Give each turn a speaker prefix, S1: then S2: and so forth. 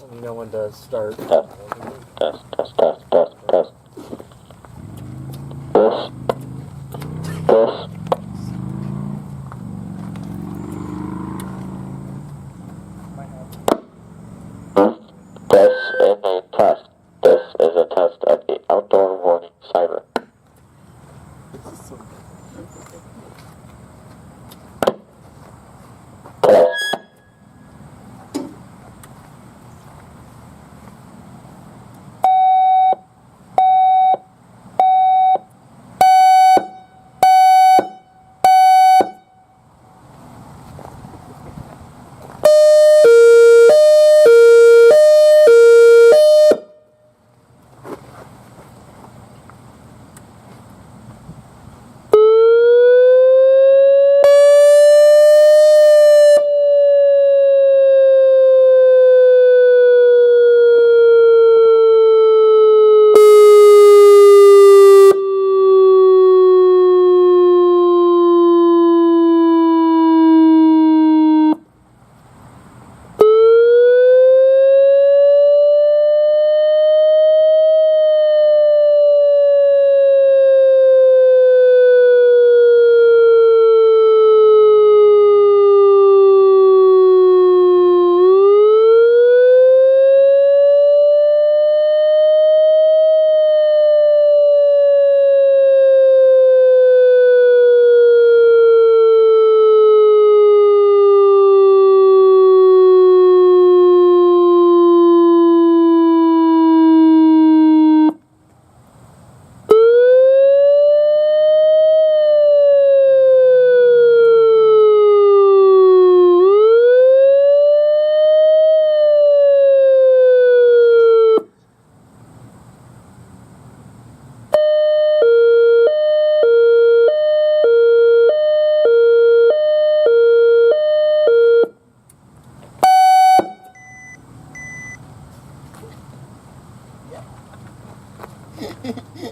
S1: Let me know when to start.
S2: Test, test, test, test, test, test. This. This is a test. This is a test of the outdoor warning siren. Test.
S1: Yeah.